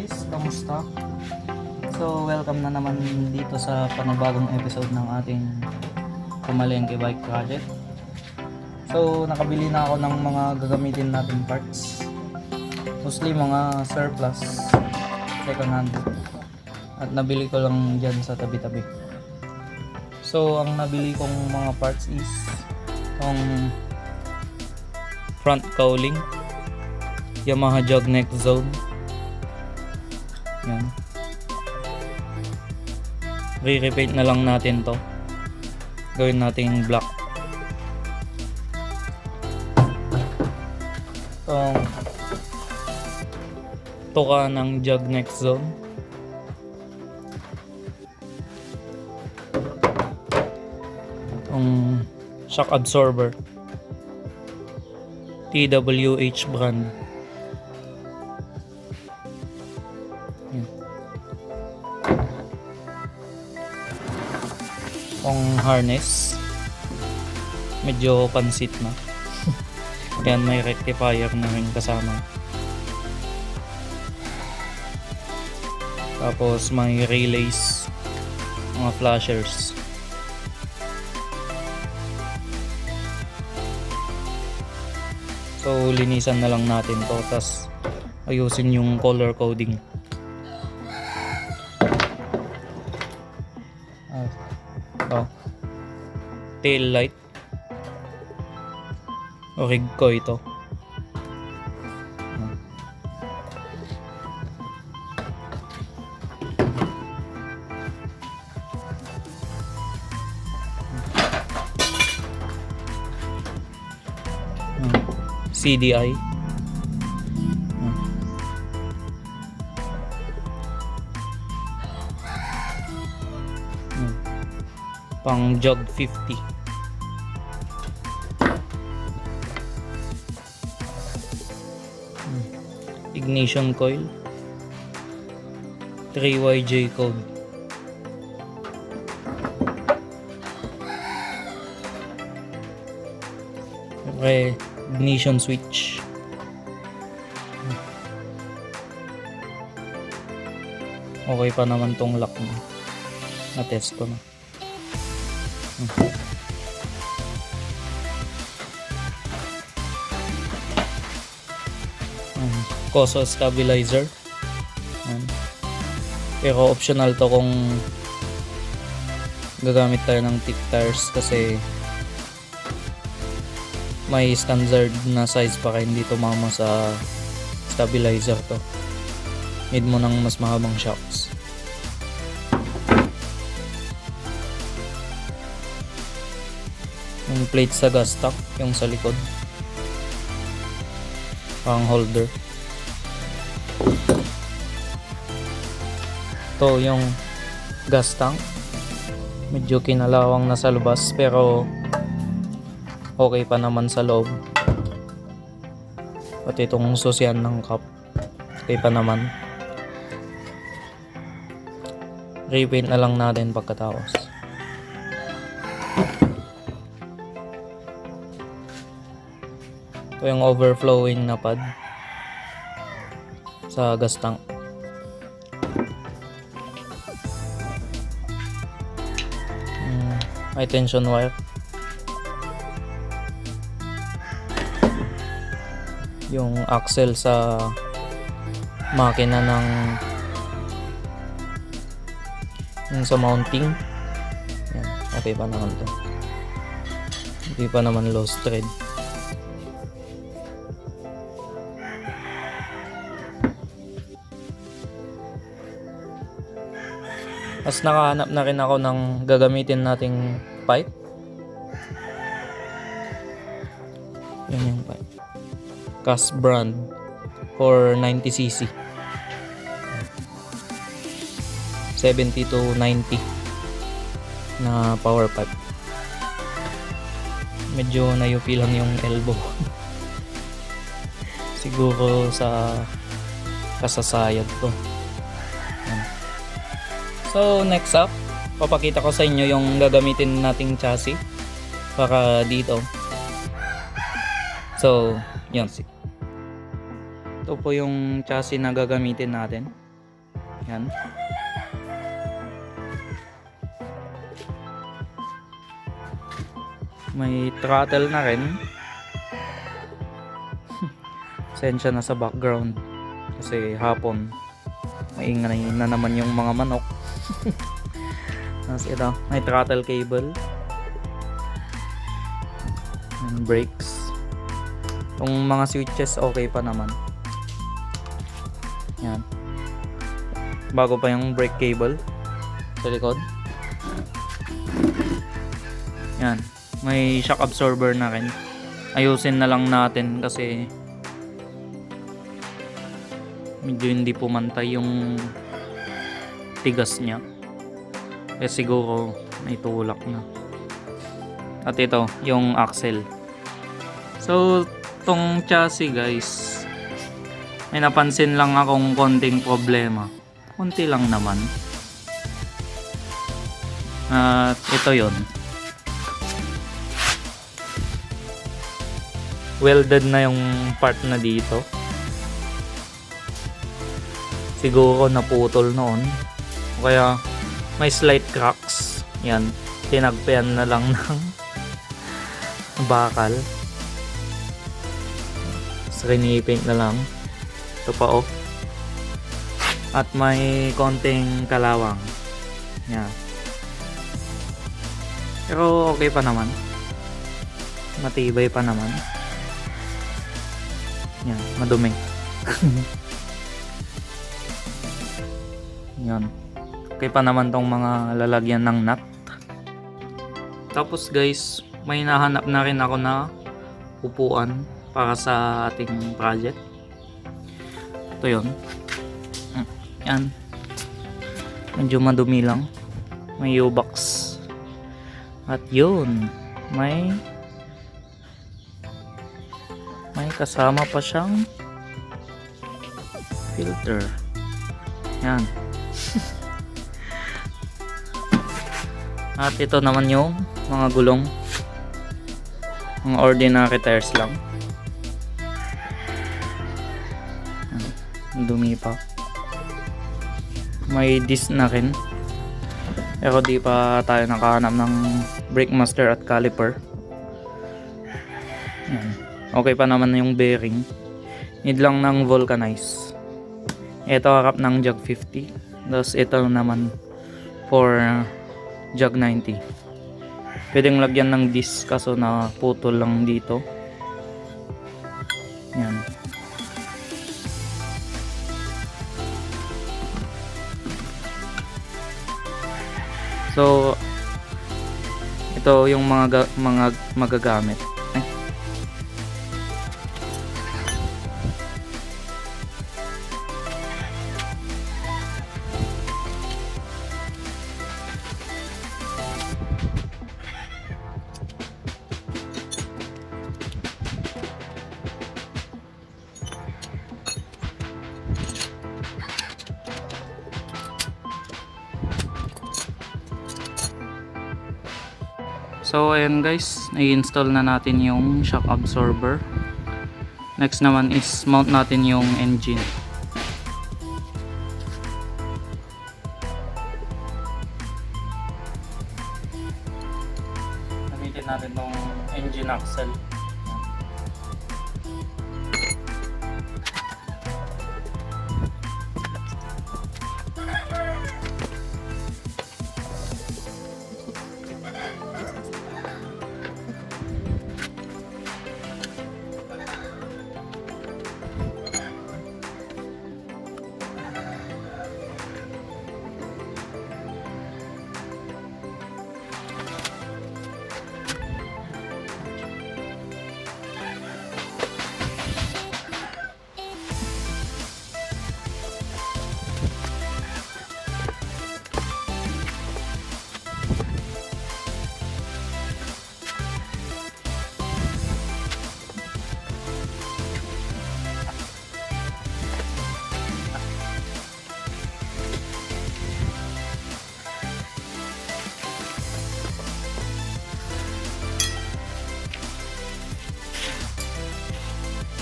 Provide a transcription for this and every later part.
guys, kamusta? So welcome na naman dito sa panibagong episode ng ating Pamalengke bike project. So nakabili na ako ng mga gagamitin nating parts, mostly mga surplus, second hand, at nabili ko lang dyan sa tabi-tabi. So ang nabili kong mga parts is itong front cowling, Yamaha jog neck zone. Yan. Re-repaint na lang natin to. Gawin nating black. Itong tuka ng jog neck zone. Itong shock absorber, TWH brand. Itong harness, medyo pansit na. Yan, may rectifier na rin kasama. Tapos may relays, mga flashers. So linisan na lang natin to, tas ayusin yung color coding. Tail light, rig ko ito. CDI. Pang jog 50. Ignition coil, 3YJ code. Ignition switch. Okay pa naman tong lock mo. Na-test ko na. Koso stabilizer. Pero optional to kung gagamit tayo ng thick tires, kasi may standard na size pa kaya hindi tumama sa stabilizer to. Need mo ng mas mahabang shocks. Yung plate sa gas tank, yung sa likod, pang holder. Ito yung gas tank, medyo kinalawang na sa labas pero okay pa naman sa loob. Pati itong susyan ng cup, okay pa naman. Repaint na lang natin pagkatapos. Ito yung overflowing na pad sa gas tank. May tension wire. Yung axle sa makina ng yung sa mounting. Yan, okay pa naman to. Hindi pa naman lost thread. As nakahanap na rin ako ng gagamitin nating pipe. Yan yung pipe. Cast brand for 90cc. 70 to 90 na power pipe. Medyo nayupi lang yung elbow. Siguro sa kasasayad to. So next up, papakita ko sa inyo yung gagamitin nating chassis para dito. So, yan. Ito po yung chassis na gagamitin natin. Yan. May throttle na rin. Sensya na sa background kasi hapon maingay na naman yung mga manok. Tapos ito, may throttle cable and brakes. Yung mga switches okay pa naman. Yan. Bago pa yung brake cable sa likod. Yan. May shock absorber na rin. Ayusin na lang natin kasi medyo hindi pumantay yung tigas niya. Eh siguro may tulak na. At ito, yung axle. So, tong chassis guys, may napansin lang akong konting problema. Konti lang naman. At ito yon. Welded na yung part na dito. Siguro naputol noon. Kaya may slight cracks. Yan. Tinagpian na lang ng bakal. Rinipaint na lang. Ito pa oh. At may konting kalawang. Yan. Pero okay pa naman. Matibay pa naman. Yan, madumi. Yan. Okay pa naman tong mga lalagyan ng nut. Tapos guys, may nahanap na rin ako na upuan para sa ating project. Ito yun. Yan. Medyo madumi lang. May U-box. At yun, may kasama pa siyang filter. Yan. At ito naman yung mga gulong. Mga ordinary tires lang. Yan. Dumi pa. May disc na rin. Pero di pa tayo nakahanap ng brake master at caliper. Yan. Okay pa naman yung bearing. Need lang ng vulcanize. Ito harap ng jug 50. Tapos ito naman for jug 90. Pwedeng lagyan ng disc kaso na putol lang dito. Yan. So ito yung mga magagamit. So ayan guys, i-install na natin yung shock absorber. Next naman is mount natin yung engine. Gamitin natin tong engine axle.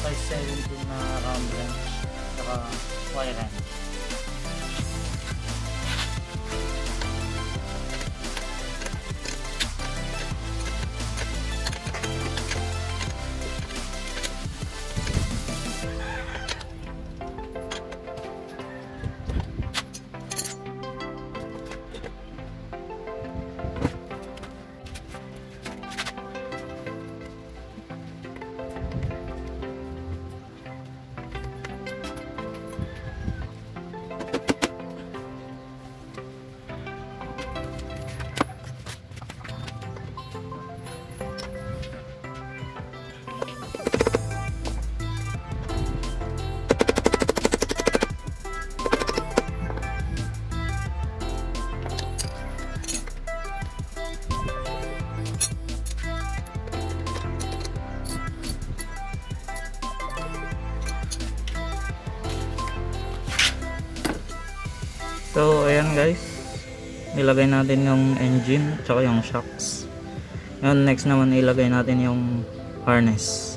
Size 17 na round wrench saka wire wrench. So ayan guys, ilagay natin yung engine at saka yung shocks. Ngayon next naman ilagay natin yung harness.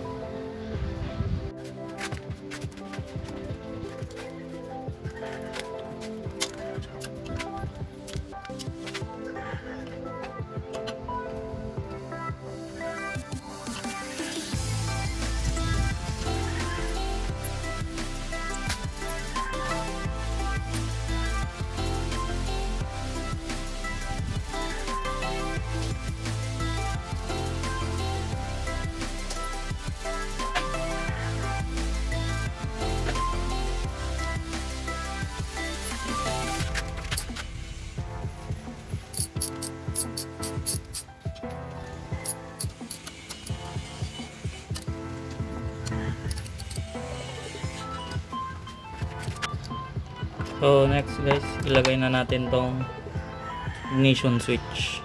So next guys, ilagay na natin tong ignition switch,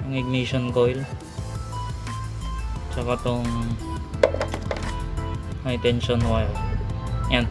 ang ignition coil, tsaka tong high tension wire. Yan.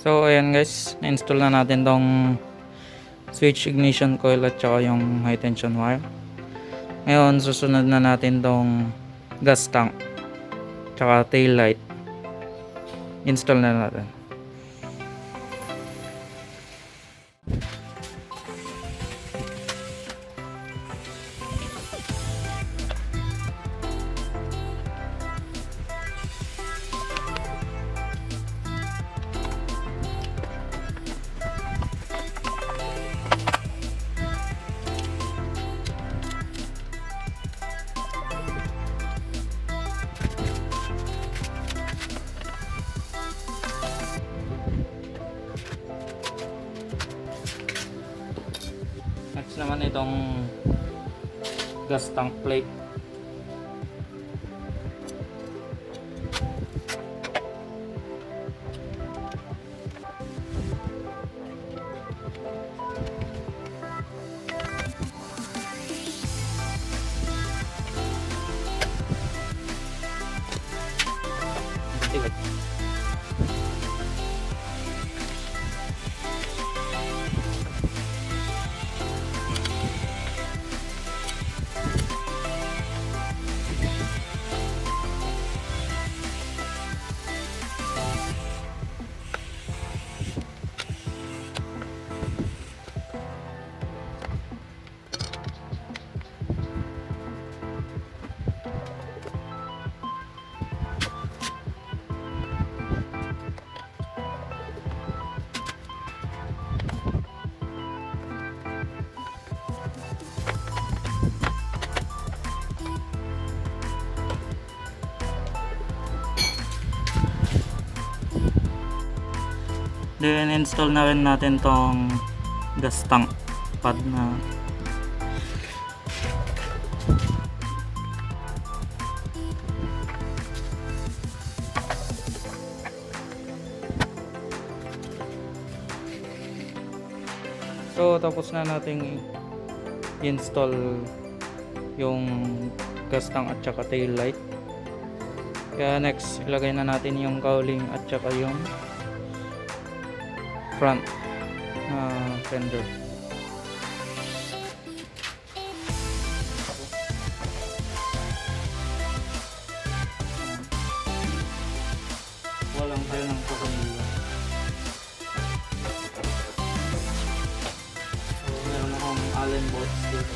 So ayan guys, na-install na natin tong switch, ignition coil at saka yung high tension wire. Ngayon susunod na natin tong gas tank tsaka tail light. Install na natin. Next naman itong gas tank plate. Then install na rin natin tong gas tank pad na So tapos na nating install yung gas tank at saka tail light. Kaya next, ilagay na natin yung cowling at saka yung front na fender. Walang tayo ng pakanila. So meron akong Allen bolts dito.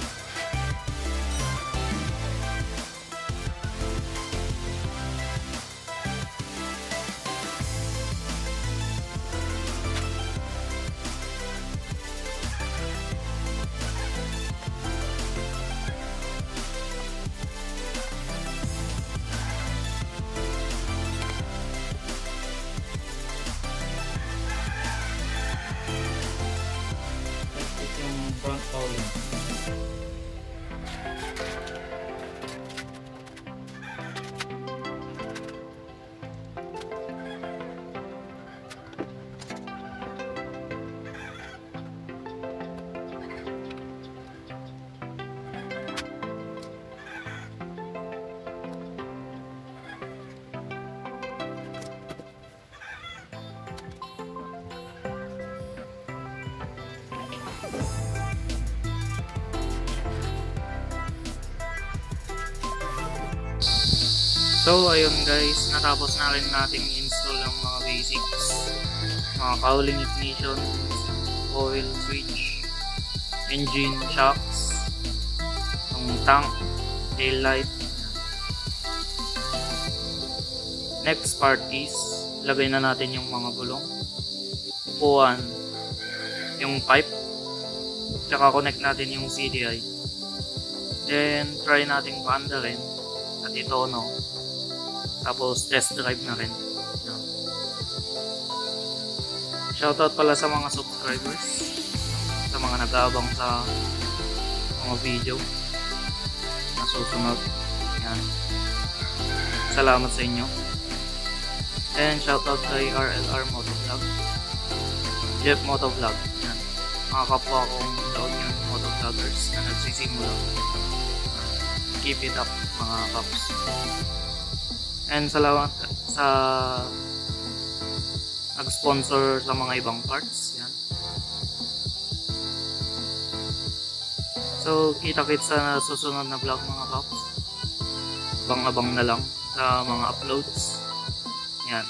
Front cowling. So ayun guys, natapos na rin nating install yung mga basics, mga cowling, ignition, oil switch, engine, shocks, yung tank, tail light. Next part is lagay na natin yung mga gulong, upuan, yung pipe, tsaka connect natin yung CDI. Then try nating paandarin at itono. Tapos test drive na rin. Shoutout pala sa mga subscribers, sa mga nag-aabang sa mga video na susunod. Yan. Salamat sa inyo. And shoutout kay RLR Motovlog, Jeff Motovlog. Yan. Mga kapwa kong doon yung motovloggers na nagsisimula. Keep it up mga kaps. And salamat sa nag-sponsor sa mga ibang parts. Yan. So, kita-kits sa susunod na vlog mga paps. Abang-abang na lang sa mga uploads. Yan.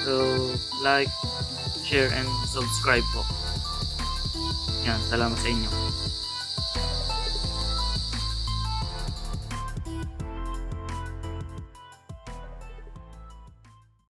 So, like, share, and subscribe po. Yan, salamat sa inyo.